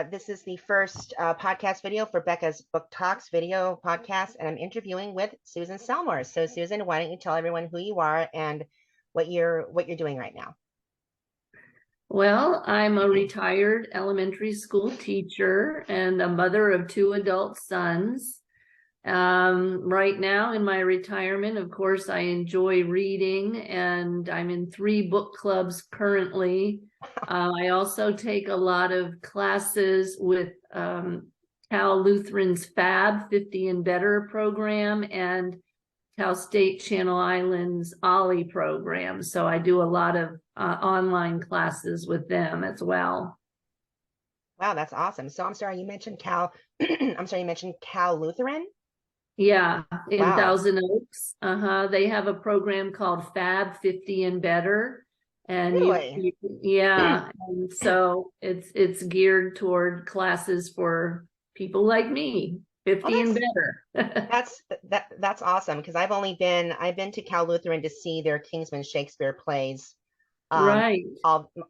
This is the first podcast video for Becca's Book Talks video podcast, and I'm interviewing with Susan Salmore. So, Susan, why don't you tell everyone who you are and what you're doing right now? Well, I'm a retired elementary school teacher and a mother of two adult sons. Right now in my retirement, of course, I enjoy reading, and I'm in 3 book clubs currently. I also take a lot of classes with Cal Lutheran's FAB 50 and Better program and Cal State Channel Islands OLLI program. So I do a lot of online classes with them as well. Wow, that's awesome. So I'm sorry, you mentioned Cal. I'm sorry, you mentioned Cal Lutheran. Yeah, in Wow. Thousand Oaks. They have a program called FAB 50 and Better. And Really? yeah, and so it's geared toward classes for people like me, 50 and better. That's awesome, because I've been to Cal Lutheran to see their Kingsman Shakespeare plays. Right.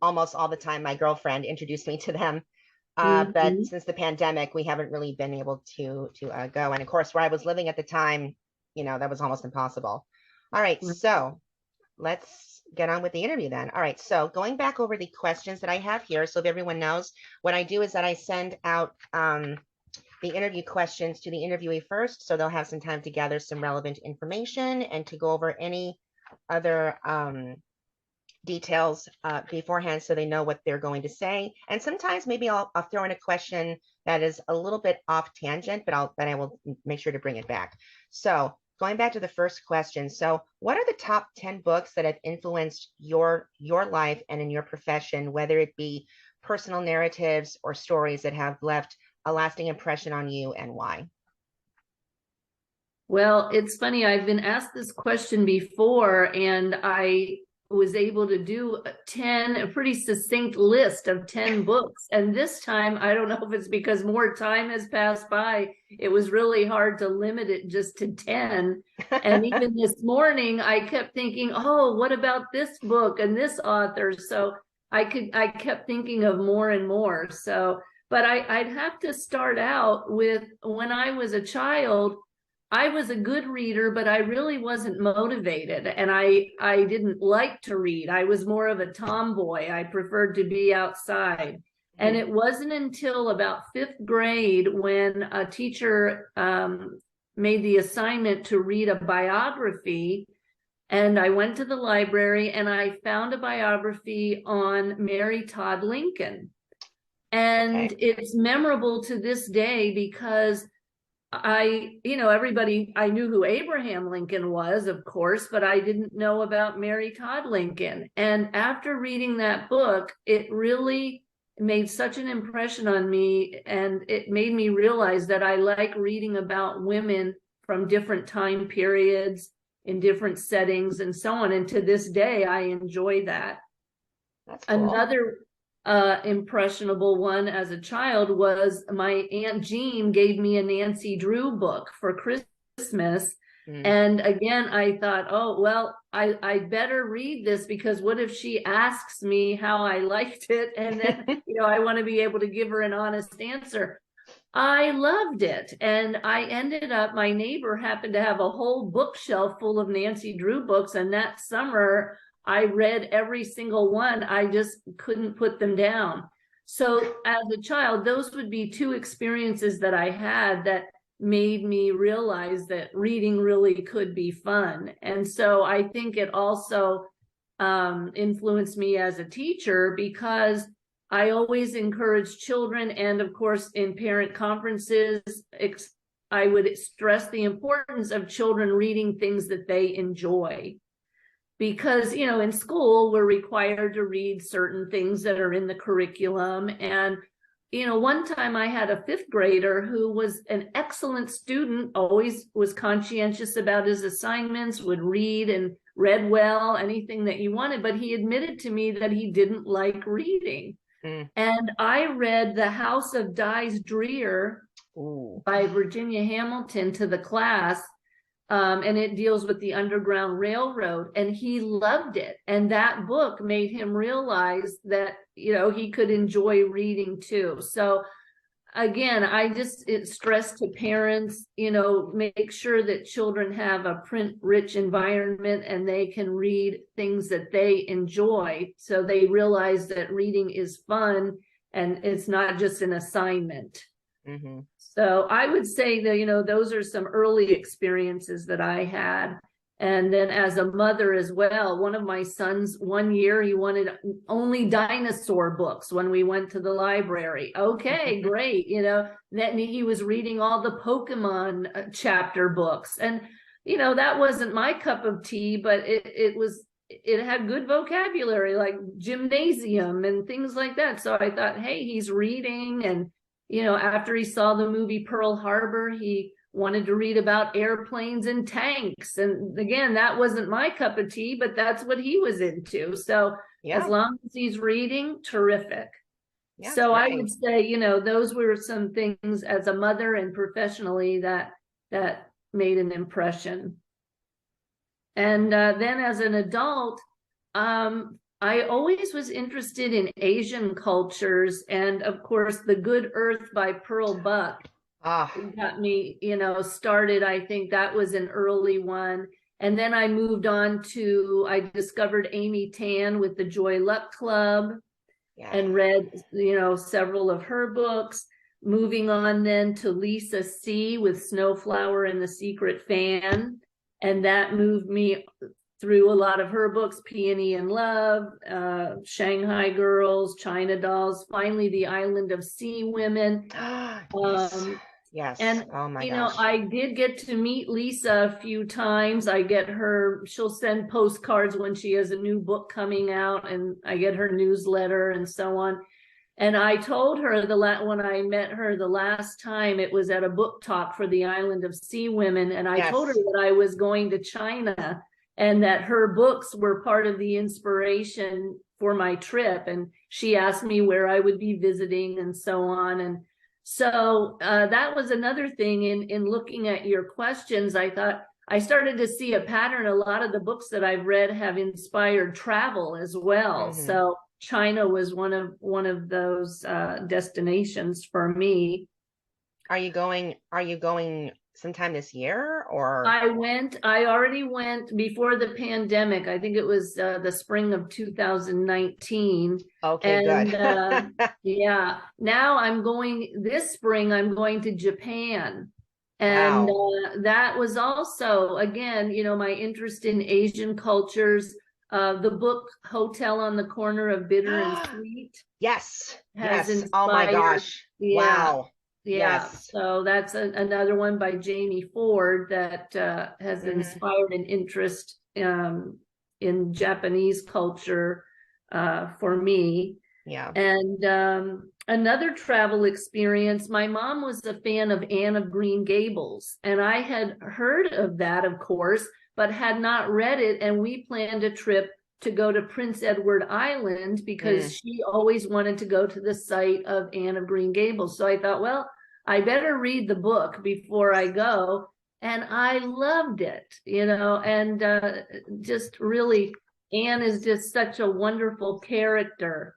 Almost all the time. My girlfriend introduced me to them. But since the pandemic, we haven't really been able to go. And of course, where I was living at the time, that was almost impossible. All right, so let's get on with the interview then. All right, so going back over the questions that I have here, so if everyone knows, what I do is that I send out the interview questions to the interviewee first, so they'll have some time to gather some relevant information and to go over any other details beforehand, so they know what they're going to say. And sometimes maybe I'll throw in a question that is a little bit off tangent, but I will make sure to bring it back. So going back to the first question, so what are the top 10 books that have influenced your life and in your profession, whether it be personal narratives or stories that have left a lasting impression on you, and why? Well, it's funny, I've been asked this question before, and I was able to do a pretty succinct list of 10 books. And this time, I don't know if it's because more time has passed by, it was really hard to limit it just to 10. And even this morning, I kept thinking, oh, what about this book and this author? So I kept thinking of more and more. So, but I'd have to start out with, when I was a child, I was a good reader, but I really wasn't motivated, and I didn't like to read. I was more of a tomboy. I preferred to be outside. And it wasn't until about 5th grade when a teacher made the assignment to read a biography, and I went to the library and I found a biography on Mary Todd Lincoln. And it's memorable to this day because everybody, I knew who Abraham Lincoln was, of course, but I didn't know about Mary Todd Lincoln. And after reading that book, it really made such an impression on me, and it made me realize that I like reading about women from different time periods in different settings and so on. And to this day, I enjoy that. That's cool. Another impressionable one as a child was my Aunt Jean gave me a Nancy Drew book for Christmas. And again, I thought, oh, well, I better read this, because what if she asks me how I liked it? And then, I want to be able to give her an honest answer. I loved it. And I ended up, my neighbor happened to have a whole bookshelf full of Nancy Drew books. And that summer, I read every single one. I just couldn't put them down. So as a child, those would be 2 experiences that I had that made me realize that reading really could be fun. And so I think it also influenced me as a teacher, because I always encourage children, and of course in parent conferences, I would stress the importance of children reading things that they enjoy. Because, in school, we're required to read certain things that are in the curriculum. And, one time I had a 5th grader who was an excellent student, always was conscientious about his assignments, would read and read well, anything that you wanted. But he admitted to me that he didn't like reading. And I read The House of Dies Dreer by Virginia Hamilton to the class. and it deals with the Underground Railroad, and he loved it. And that book made him realize that, he could enjoy reading too. So again, it stressed to parents, make sure that children have a print-rich environment and they can read things that they enjoy. So they realize that reading is fun and it's not just an assignment. Mm-hmm. So I would say that, those are some early experiences that I had. And then as a mother as well, one of my sons, one year, he wanted only dinosaur books when we went to the library. Okay, great. Then he was reading all the Pokemon chapter books. And, that wasn't my cup of tea, but it had good vocabulary, like gymnasium and things like that. So I thought, hey, he's reading. And, after he saw the movie Pearl Harbor, he wanted to read about airplanes and tanks. And again, that wasn't my cup of tea, but that's what he was into. So as long as he's reading, terrific. Yeah, so I would say, those were some things as a mother and professionally that made an impression. And then as an adult, I always was interested in Asian cultures. And of course, The Good Earth by Pearl Buck got me, started. I think that was an early one. And then I moved on I discovered Amy Tan with the Joy Luck Club and read, several of her books. Moving on then to Lisa C. with Snowflower and the Secret Fan. And that moved me through a lot of her books, Peony and Love, Shanghai Girls, China Dolls, finally The Island of Sea Women. Yes. And, oh my gosh. I did get to meet Lisa a few times. she'll send postcards when she has a new book coming out, and I get her newsletter and so on. And I told her when I met her the last time, it was at a book talk for The Island of Sea Women. And I told her that I was going to China and that her books were part of the inspiration for my trip. And she asked me where I would be visiting and so on. And so that was another thing in looking at your questions. I thought I started to see a pattern. A lot of the books that I've read have inspired travel as well. Mm-hmm. So China was one of those destinations for me. Are you going sometime this year, or? I already went before the pandemic. I think it was the spring of 2019. Okay, and, good. Yeah. Now this spring, I'm going to Japan. And that was also, again, my interest in Asian cultures. The book Hotel on the Corner of Bitter and Sweet. Yes. Oh my gosh. Wow. Yeah, so that's another one by Jamie Ford that has inspired an interest in Japanese culture for me. Yeah. And another travel experience, my mom was a fan of Anne of Green Gables, and I had heard of that, of course, but had not read it, and we planned a trip to go to Prince Edward Island because she always wanted to go to the site of Anne of Green Gables. So I thought, well, I better read the book before I go. And I loved it, and just really, Anne is just such a wonderful character.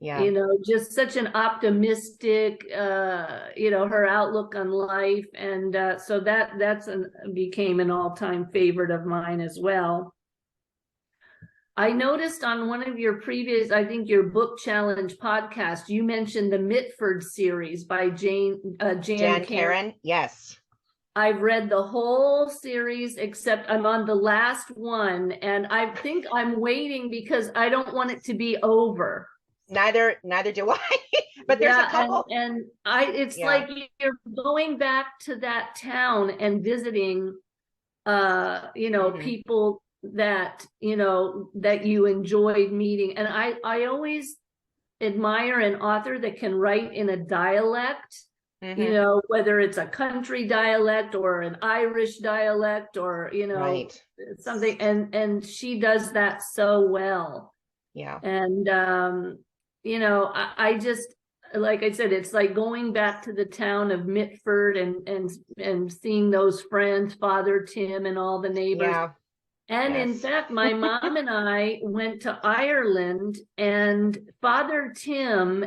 Yeah. Just such an optimistic, her outlook on life. And so that's became an all-time favorite of mine as well. I noticed on one of your previous, I think your book challenge podcast, you mentioned the Mitford series by Jan Karon. Yes. I've read the whole series, except I'm on the last one. And I think I'm waiting because I don't want it to be over. Neither do I. But there's a couple. And it's like you're going back to that town and visiting, people that that you enjoyed meeting. And I always admire an author that can write in a dialect, whether it's a country dialect or an Irish dialect or something, and she does that so well. Yeah. And I just like I said, it's like going back to the town of Mitford and seeing those friends, Father Tim and all the neighbors. Yeah. And in Yes. fact, my mom and I went to Ireland, and Father Tim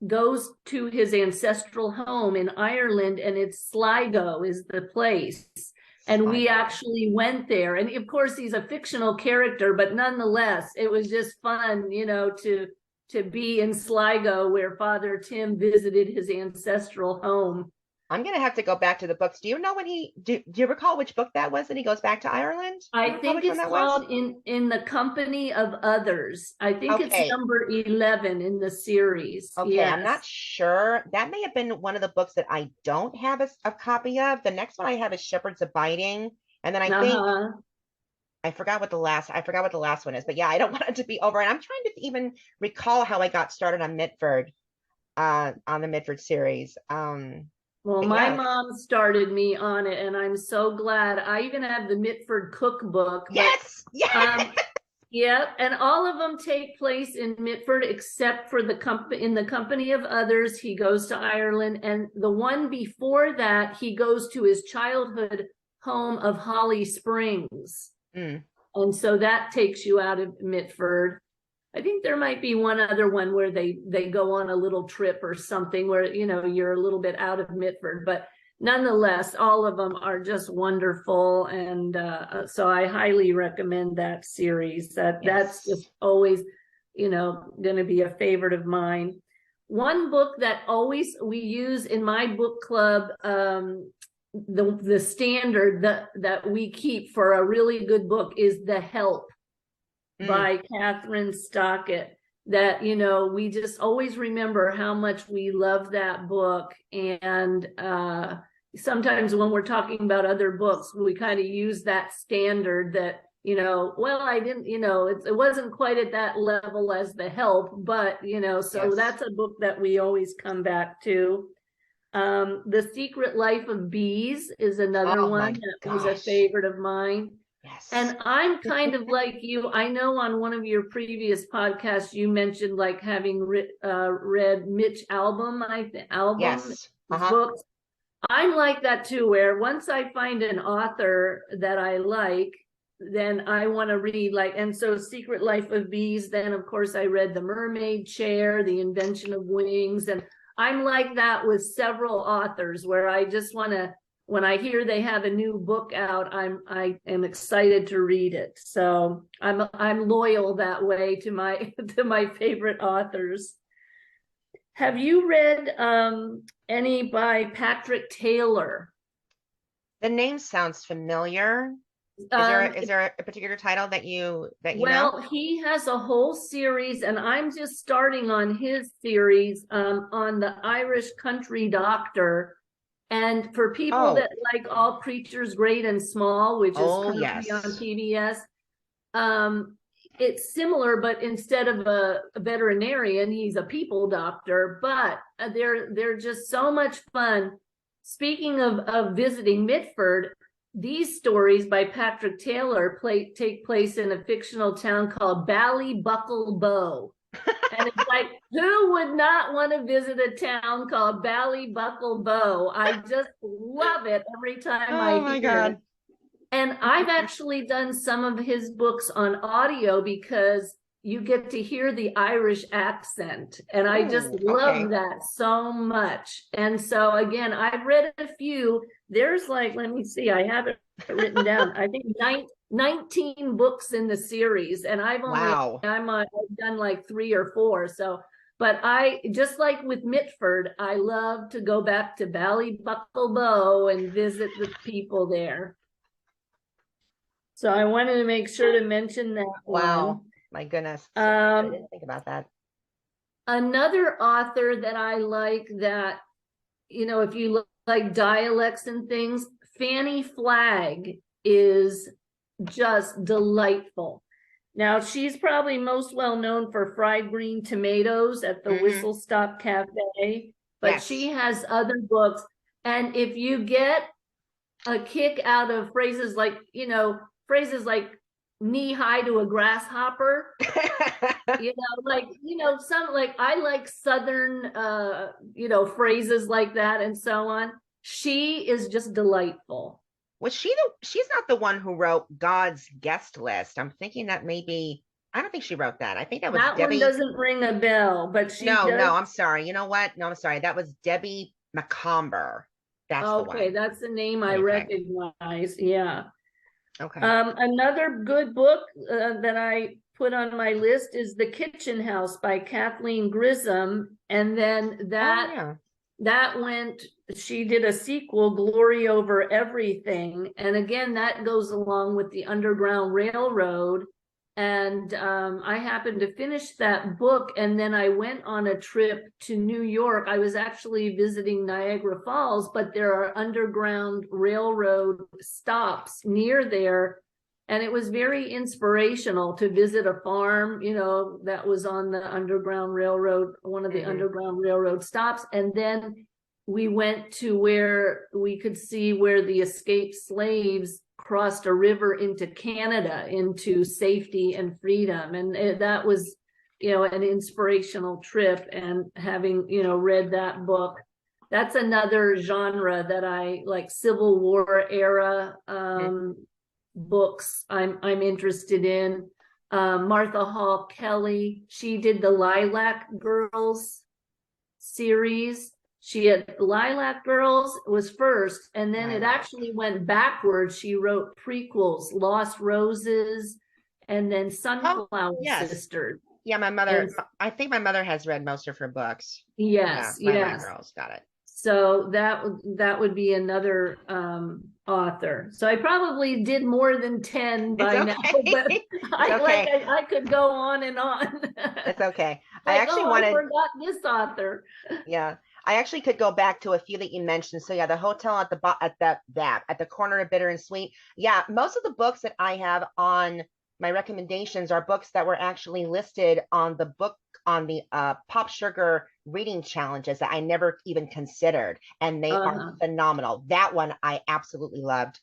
goes to his ancestral home in Ireland, and it's Sligo is the place. And we actually went there. And of course, he's a fictional character, but nonetheless, it was just fun, you know, to be in Sligo where Father Tim visited his ancestral home. I'm gonna have to go back to the books. Do you know when do you recall which book that was that he goes back to Ireland? I think it's called in the Company of Others. I think it's number 11 in the series. Okay, yes. I'm not sure. That may have been one of the books that I don't have a copy of. The next one I have is Shepherd's Abiding, and then I think I forgot what the last one is. But yeah, I don't want it to be over. And I'm trying to even recall how I got started on Mitford, on the Mitford series. Well, my mom started me on it, and I'm so glad. I even have the Mitford cookbook. Yes, yes. Yeah, and all of them take place in Mitford, except for in the Company of Others. He goes to Ireland, and the one before that, he goes to his childhood home of Holly Springs, and so that takes you out of Mitford. I think there might be one other one where they go on a little trip or something where, you know, you're a little bit out of Mitford, but nonetheless, all of them are just wonderful. And so I highly recommend that series. That's just always, you know, going to be a favorite of mine. One book that always we use in my book club, the standard that we keep for a really good book is The Help by Catherine Stockett. That, you know, we just always remember how much we love that book. And sometimes when we're talking about other books, we kind of use that standard that, you know, well, I didn't, you know, it wasn't quite at that level as The Help, but, you know, so that's a book that we always come back to. The Secret Life of Bees is another one that was a favorite of mine. Yes. And I'm kind of like you. I know on one of your previous podcasts, you mentioned like having read Mitch Albom's books. I'm like that too, where once I find an author that I like, then I want to read and so Secret Life of Bees, then of course I read The Mermaid Chair, The Invention of Wings, and I'm like that with several authors where I just want to, when I hear they have a new book out, I am excited to read it. So I'm loyal that way to my favorite authors. Have you read any by Patrick Taylor? The name sounds familiar. Is there a particular title that you know? Well, he has a whole series, and I'm just starting on his series on the Irish country doctor. And for people that like All Creatures Great and Small, which is currently on PBS, it's similar, but instead of a veterinarian, he's a people doctor. But they're just so much fun. Speaking of visiting Mitford, these stories by Patrick Taylor take place in a fictional town called Ballybuckle. And it's like, who would not want to visit a town called Ballybuckle? I just love it every time I hear it. And I've actually done some of his books on audio because you get to hear the Irish accent. And I just love that so much. And so again, I've read a few. There's let me see, I have it written down. I think 19 books in the series, and I've done like 3 or 4. So, but I just like with Mitford, I love to go back to Ballybuckle and visit the people there. So I wanted to make sure to mention that. Wow, my goodness, I didn't think about that. Another author that I like that, you know, if you like dialects and things, Fanny Flagg is just delightful. Now, she's probably most well known for Fried Green Tomatoes at the Whistle Stop Cafe, but she has other books. And if you get a kick out of phrases like, you know, phrases like knee high to a grasshopper. Some like I like Southern phrases like that and so on. She is just delightful. She's not the one who wrote God's Guest List. I'm thinking that maybe, I don't think she wrote that. I think that was That Debbie. one doesn't ring a bell, but she does. No, I'm sorry. You know what? No, I'm sorry. That was Debbie McComber. That's the one. Okay, that's the name I recognize. Yeah. Okay. Another good book that I put on my list is The Kitchen House by Kathleen Grissom. And then she did a sequel, Glory Over Everything. And again, that goes along with the Underground Railroad. And I happened to finish that book, and then I went on a trip to New York. I was actually visiting Niagara Falls, but there are Underground Railroad stops near there. And it was very inspirational to visit a farm, that was on the Underground Railroad, one of the Underground Railroad stops. And then we went to where we could see where the escaped slaves crossed a river into Canada, into safety and freedom. And that was, an inspirational trip. And having, read that book, that's another genre that I like, Civil War era books I'm interested in. Martha Hall Kelly, she did the Lilac Girls series. She had Lilac Girls was first, and then it actually went backwards. She wrote prequels, Lost Roses, and then Sunflower Sisters. Yeah, I think my mother has read most of her books. Yes, Lilac Girls, got it. So that would be another author. So I probably did more than 10 by now, but I could go on and on. It's okay. I forgot this author. Yeah. I actually could go back to a few that you mentioned. So yeah, The Hotel at the Corner of Bitter and Sweet. Yeah, most of the books that I have on my recommendations are books that were actually listed on the Pop Sugar reading challenges that I never even considered, and they are phenomenal. That one I absolutely loved.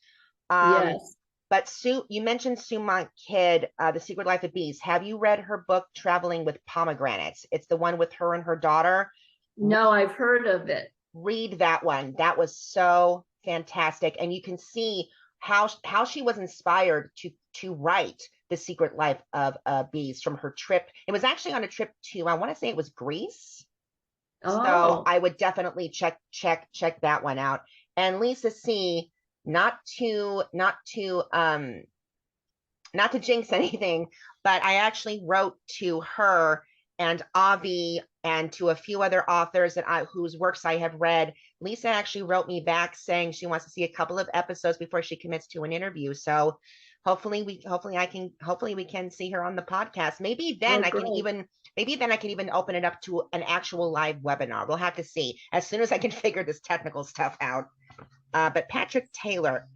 Yes. But Sue, you mentioned Sue Monk Kidd, The Secret Life of Bees. Have you read her book Traveling with Pomegranates? It's the one with her and her daughter. No, I've heard of it. Read that one. That was so fantastic. And you can see how she was inspired to write The Secret Life of Bees from her trip. It was actually on a trip to, I want to say it was Greece. So I would definitely check that one out. And Lisa C., not to jinx anything, but I actually wrote to her and Avi and to a few other authors whose works I have read. Lisa actually wrote me back saying she wants to see a couple of episodes before she commits to an interview. So hopefully we can see her on the podcast. Maybe then I can even open it up to an actual live webinar. We'll have to see as soon as I can figure this technical stuff out. But Patrick Taylor,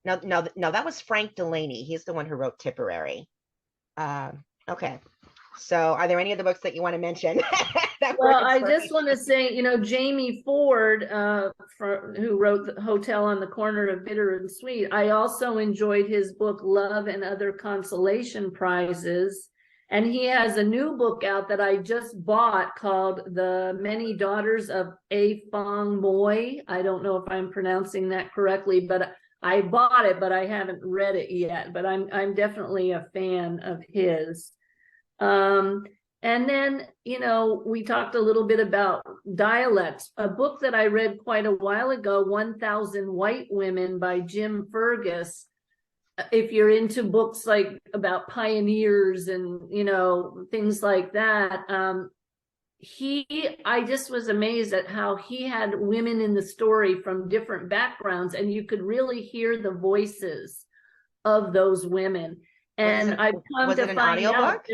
no, that was Frank Delaney. He's the one who wrote Tipperary. Okay. So are there any of the books that you want to mention? Well, I just want to say, Jamie Ford, who wrote The Hotel on the Corner of Bitter and Sweet, I also enjoyed his book, Love and Other Consolation Prizes. And he has a new book out that I just bought called The Many Daughters of A Fong Moy. I don't know if I'm pronouncing that correctly, but I bought it, but I haven't read it yet. But I'm definitely a fan of his. And then, we talked a little bit about dialects. A book that I read quite a while ago, 1,000 White Women by Jim Fergus. If you're into books like about pioneers and, things like that, I just was amazed at how he had women in the story from different backgrounds, and you could really hear the voices of those women. And I've come to find out.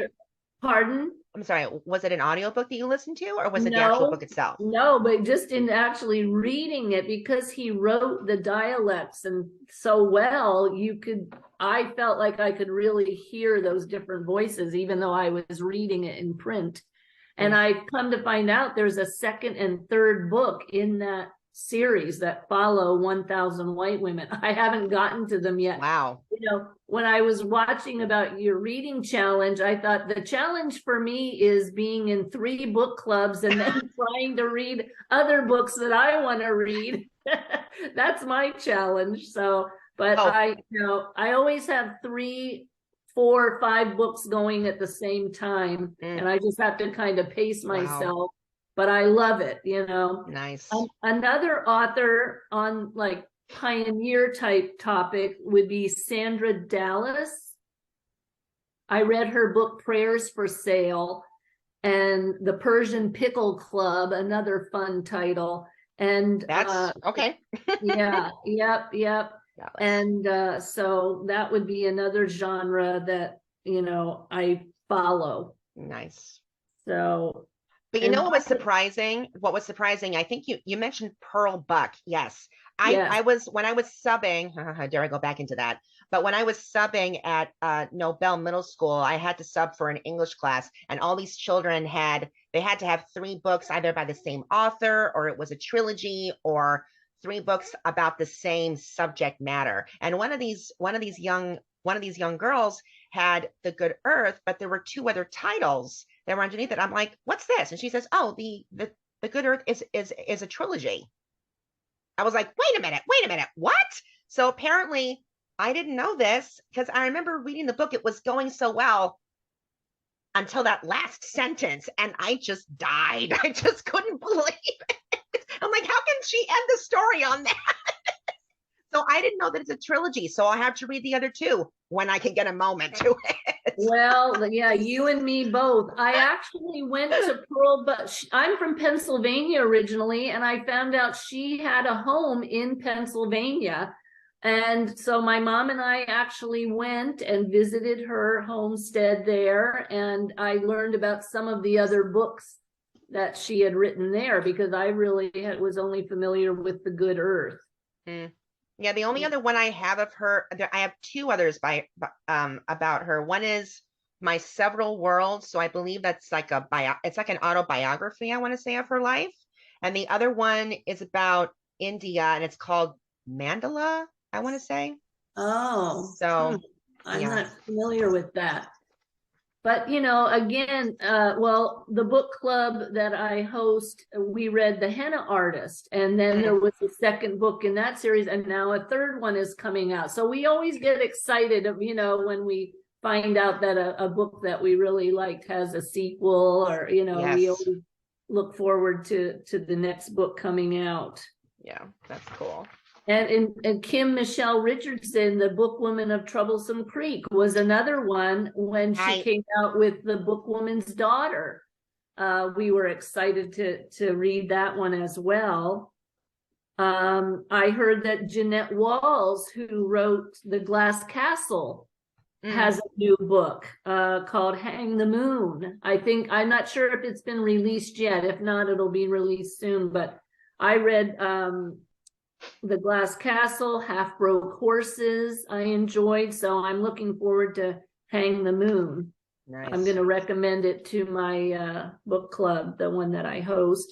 Pardon? I'm sorry, was it an audiobook that you listened to, or was it the actual book itself? No, but just in actually reading it, because he wrote the dialects and so well, I felt like I could really hear those different voices, even though I was reading it in print. And I've come to find out there's a second and third book in that series that follow 1,000 White Women. I haven't gotten to them yet. Wow. When I was watching about your reading challenge, I thought the challenge for me is being in 3 book clubs and then trying to read other books that I want to read. That's my challenge. So, but I always have 3, 4, 5 books going at the same time, and I just have to kind of pace myself. But I love it, Nice. Another author on like pioneer type topic would be Sandra Dallas. I read her book Prayers for Sale, and The Persian Pickle Club, another fun title. And that's okay. Yep. Dallas. And so that would be another genre that I follow. Nice. So, but what was surprising? What was surprising? I think you mentioned Pearl Buck. Yes. I was, when I was subbing, dare I go back into that? But when I was subbing at Nobel Middle School, I had to sub for an English class, and all these children they had to have 3 books either by the same author, or it was a trilogy, or 3 books about the same subject matter. And one of these young girls had The Good Earth, but there were 2 other titles that were underneath it. I'm like, what's this? And she says, oh, the Good Earth is a trilogy. I was like, wait a minute, what? So apparently I didn't know this, because I remember reading the book. It was going so well until that last sentence, and I just died. I just couldn't believe it. I'm like, how can she end the story on that? So I didn't know that it's a trilogy. So I'll have to read the other 2 when I can get a moment to it. Well, yeah, you and me both. I actually went to Pearl, but I'm from Pennsylvania originally, and I found out she had a home in Pennsylvania. And so my mom and I actually went and visited her homestead there, and I learned about some of the other books that she had written there, because I really was only familiar with The Good Earth. Yeah, the only other one I have of her, I have 2 others about her. One is My Several Worlds, so I believe that's like it's like an autobiography, I want to say, of her life. And the other one is about India, and it's called Mandala, I want to say. Oh, so I'm not familiar with that. But, again, well, the book club that I host, we read The Henna Artist, and then there was a second book in that series, and now a third one is coming out. So we always get excited, when we find out that a book that we really liked has a sequel, or, we always look forward to the next book coming out. Yeah, that's cool. And Kim Michelle Richardson, the Bookwoman of Troublesome Creek, was another one when she came out with The Bookwoman's Daughter. We were excited to read that one as well. I heard that Jeanette Walls, who wrote The Glass Castle, has a new book called Hang the Moon. I'm not sure if it's been released yet. If not, it'll be released soon. But I read The Glass Castle, Half Broke Horses, I enjoyed, so I'm looking forward to Hang the Moon. Nice. I'm going to recommend it to my book club, the one that I host.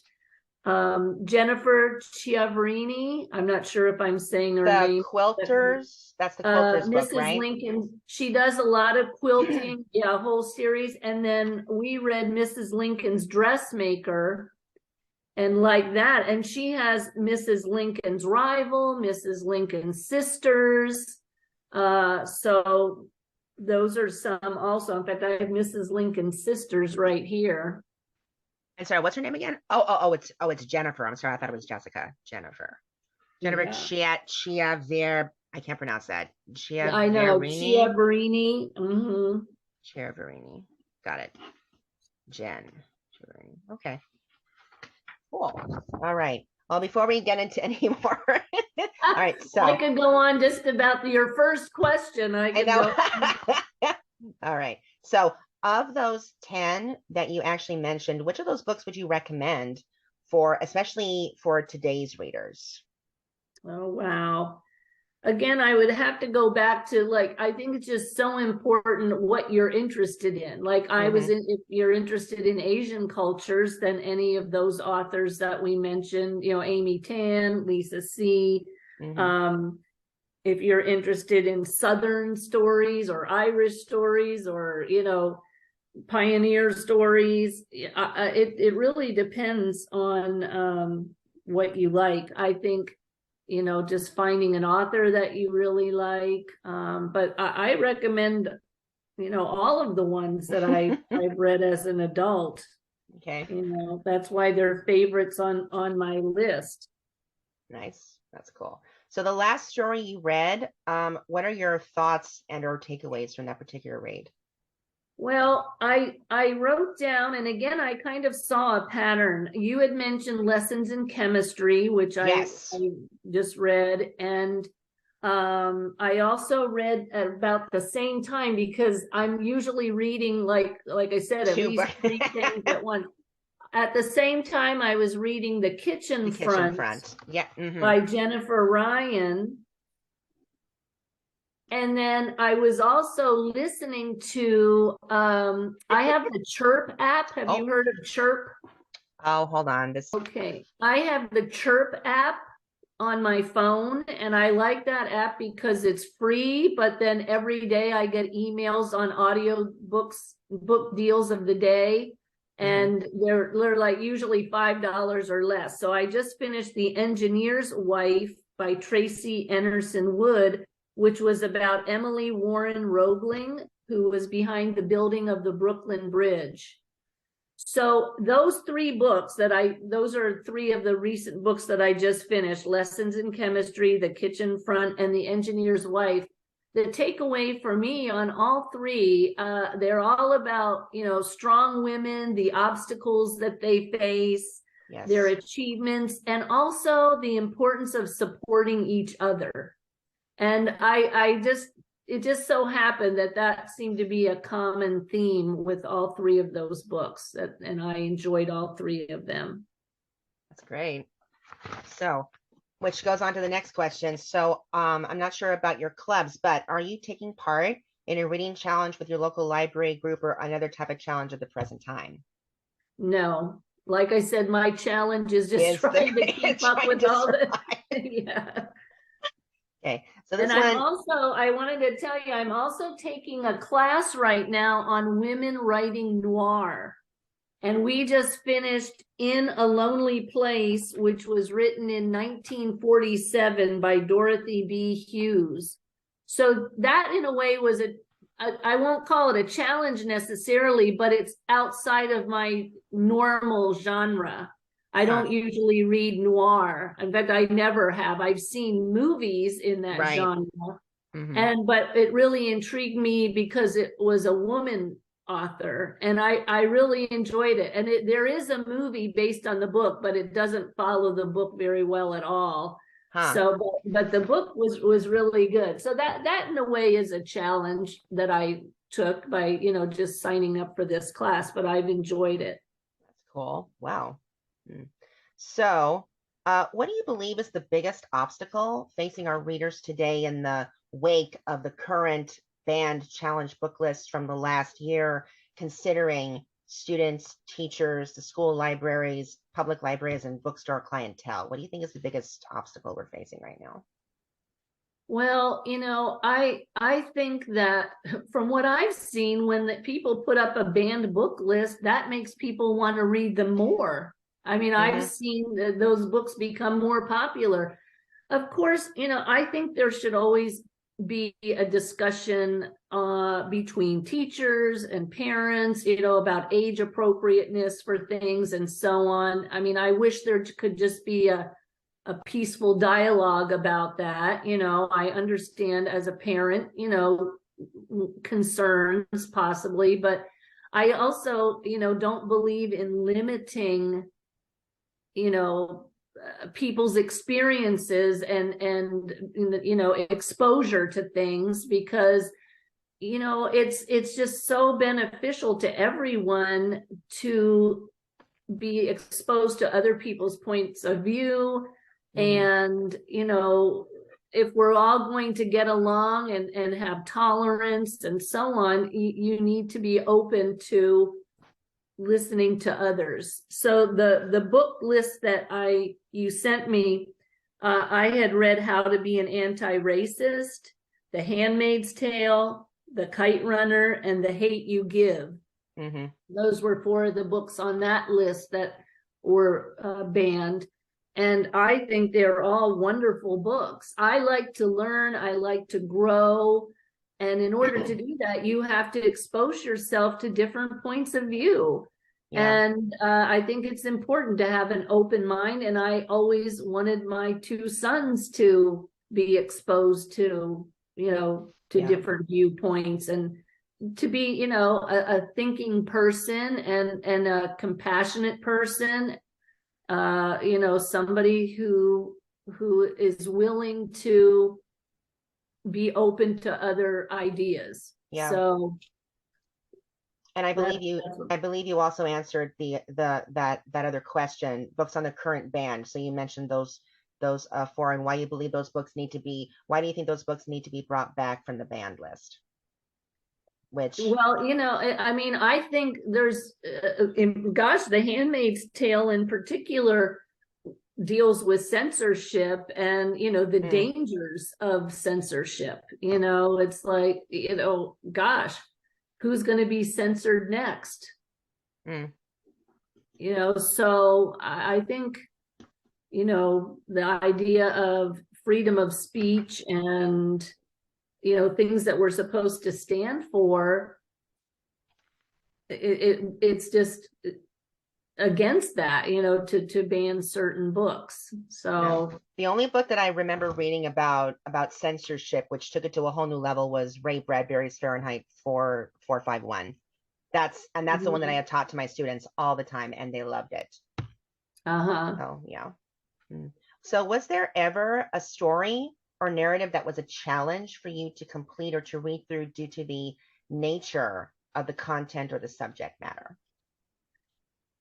Jennifer Chiaverini, I'm not sure if I'm saying her name. The Quilters, that's the Quilters book, Mrs. right? Lincoln, she does a lot of quilting, a whole series. And then we read Mrs. Lincoln's Dressmaker, and like that, and she has Mrs. Lincoln's Rival, Mrs. Lincoln's Sisters. So those are some also. In fact, I have Mrs. Lincoln's Sisters right here. And sorry, what's her name again? It's Jennifer. I'm sorry, I thought it was Jessica. Jennifer Chiaverini. I can't pronounce that. I know, Chiaverini. Chiaverini. Got it. Jen. Chiaverini. Okay. Cool. All right. Well, before we get into any more, all right. So I could go on just about your first question. I know. All right. So of those 10 that you actually mentioned, which of those books would you recommend especially for today's readers? Oh, wow. again, I would have to go back to, like, I think it's just so important what you're interested in. Like I was in, if you're interested in Asian cultures, then any of those authors that we mentioned, Amy Tan, Lisa C. If you're interested in Southern stories or Irish stories or, pioneer stories, it really depends on what you like. I think, just finding an author that you really like. But I recommend, all of the ones that I've read as an adult. Okay. That's why they're favorites on my list. Nice. That's cool. So the last story you read, what are your thoughts and or takeaways from that particular read? Well, I wrote down, and again, I kind of saw a pattern. You had mentioned Lessons in Chemistry, which Yes. I just read, and I also read at about the same time, because I'm usually reading, like I said, at least 3 things at once. At the same time, I was reading The Kitchen Front Yeah. by Jennifer Ryan. And then I was also listening to, I have the Chirp app. Have you heard of Chirp? Oh, hold on. Okay. I have the Chirp app on my phone, and I like that app because it's free, but then every day I get emails on audio books, book deals of the day, and they're like usually $5 or less. So I just finished The Engineer's Wife by Tracy Enerson Wood, which was about Emily Warren Roebling, who was behind the building of the Brooklyn Bridge. So those 3 books those are 3 of the recent books that I just finished: Lessons in Chemistry, The Kitchen Front, and The Engineer's Wife. The takeaway for me on all 3, they're all about, strong women, the obstacles that they face, their achievements, and also the importance of supporting each other. And it just so happened that seemed to be a common theme with all 3 of those books, and I enjoyed all 3 of them. That's great. So, which goes on to the next question. So, I'm not sure about your clubs, but are you taking part in a reading challenge with your local library group or another type of challenge at the present time? No, like I said, my challenge is just trying to keep up with all the yeah. Okay, so this one. I wanted to tell you, I'm also taking a class right now on women writing noir. And we just finished In a Lonely Place, which was written in 1947 by Dorothy B. Hughes. So that, in a way, was I won't call it a challenge necessarily, but it's outside of my normal genre. I don't usually read noir. In fact, I never have. I've seen movies in that genre. But it really intrigued me because it was a woman author, and I really enjoyed it. And there is a movie based on the book, but it doesn't follow the book very well at all. So, but the book was really good. So that in a way is a challenge that I took by, just signing up for this class, but I've enjoyed it. That's cool. Wow. So, what do you believe is the biggest obstacle facing our readers today in the wake of the current banned challenge book list from the last year, considering students, teachers, the school libraries, public libraries, and bookstore clientele? What do you think is the biggest obstacle we're facing right now? Well, I think that from what I've seen, when people put up a banned book list, that makes people want to read them more. I mean, I've seen those books become more popular. Of course, I think there should always be a discussion between teachers and parents, about age appropriateness for things and so on. I mean, I wish there could just be a peaceful dialogue about that. I understand as a parent, concerns possibly, but I also, don't believe in limiting, people's experiences and exposure to things, because it's just so beneficial to everyone to be exposed to other people's points of view, and if we're all going to get along and have tolerance and so on, you need to be open to listening to others. So the book list that you sent me, I had read How to Be an Anti-Racist, The Handmaid's Tale, The Kite Runner, and The Hate You Give. Mm-hmm. Those were 4 of the books on that list that were banned. And I think they're all wonderful books. I like to learn, I like to grow. And in order to do that, you have to expose yourself to different points of view. Yeah. And I think it's important to have an open mind. And I always wanted my 2 sons to be exposed to, different viewpoints and to be, a thinking person and a compassionate person. Somebody who is willing to be open to other ideas. Yeah. So, and I believe you also answered that other question, books on the current ban. So you mentioned those 4 and why you believe those books why do you think those books need to be brought back from the banned list? Well, I think there's, The Handmaid's Tale in particular deals with censorship and, the dangers of censorship. It's like, gosh, who's going to be censored next? So I think, the idea of freedom of speech and things that we're supposed to stand for, it's just against that, to ban certain books. So the only book that I remember reading about censorship, which took it to a whole new level, was Ray Bradbury's Fahrenheit 451. That's the one that I have taught to my students all the time, and they loved it. Oh yeah. So was there ever a story or narrative that was a challenge for you to complete or to read through due to the nature of the content or the subject matter?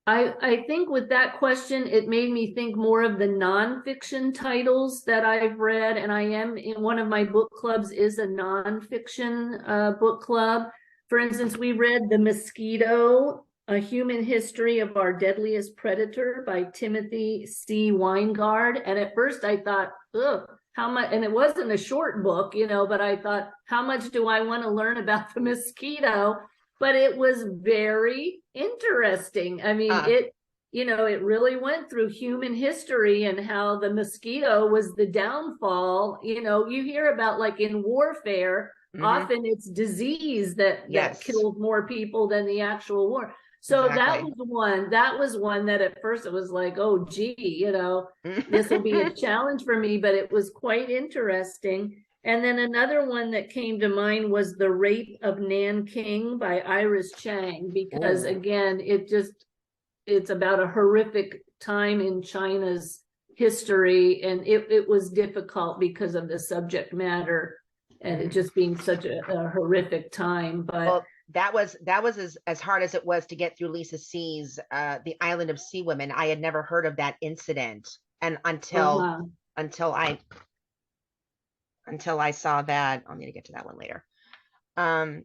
I think with that question, it made me think more of the nonfiction titles that I've read, and I am in one of my book clubs is a nonfiction book club. For instance, we read The Mosquito, A Human History of Our Deadliest Predator by Timothy C. Weingard. And at first I thought, ugh, how much, and it wasn't a short book, but I thought, how much do I want to learn about the mosquito? But it was very interesting. I mean, it really went through human history and how the mosquito was the downfall. You hear about, like, in warfare, often it's disease that kills more people than the actual war. So that was one that at first it was like, oh, gee, this will be a challenge for me, but it was quite interesting. And then another one that came to mind was The Rape of Nanking by Iris Chang, because again, it's about a horrific time in China's history, and it was difficult because of the subject matter and it just being such a horrific time. But that was as hard as it was to get through Lisa C's The Island of Sea Women. I had never heard of that incident, and until I saw that. I'll need to get to that one later.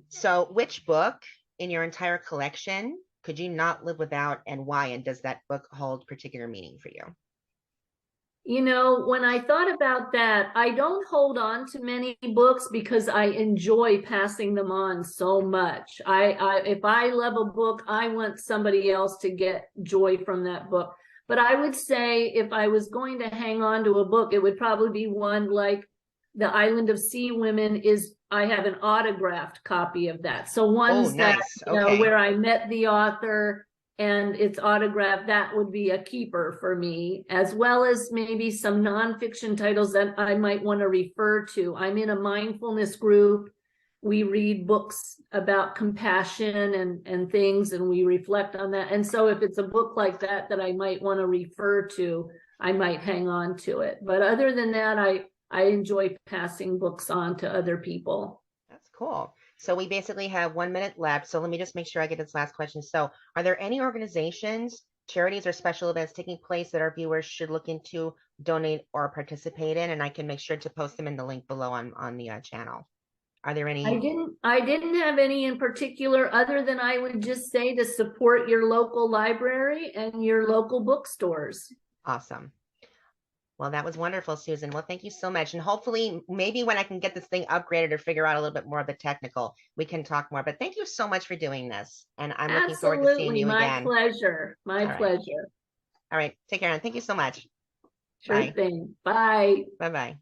So which book in your entire collection could you not live without, and why? And does that book hold particular meaning for you? When I thought about that, I don't hold on to many books because I enjoy passing them on so much. If I love a book, I want somebody else to get joy from that book. But I would say if I was going to hang on to a book, it would probably be one like The Island of Sea Women. I have an autographed copy of that. So ones that, where I met the author and it's autographed, that would be a keeper for me, as well as maybe some nonfiction titles that I might want to refer to. I'm in a mindfulness group. We read books about compassion and things, and we reflect on that. And so if it's a book like that I might want to refer to, I might hang on to it. But other than that, I enjoy passing books on to other people. That's cool. So we basically have 1 minute left. So let me just make sure I get this last question. So are there any organizations charities or special events taking place that our viewers should look into, donate, or participate in, and I can make sure to post them in the link below on the channel. Are there any? I didn't have any in particular, other than I would just say to support your local library and your local bookstores. Awesome. Well, that was wonderful, Susan. Well, thank you so much. And hopefully, maybe when I can get this thing upgraded or figure out a little bit more of the technical, we can talk more. But thank you so much for doing this. And I'm looking forward to seeing Absolutely, you my again. pleasure. My All right. pleasure. All right. Take care. And thank you so much. Sure Bye. thing. Bye. Bye-bye.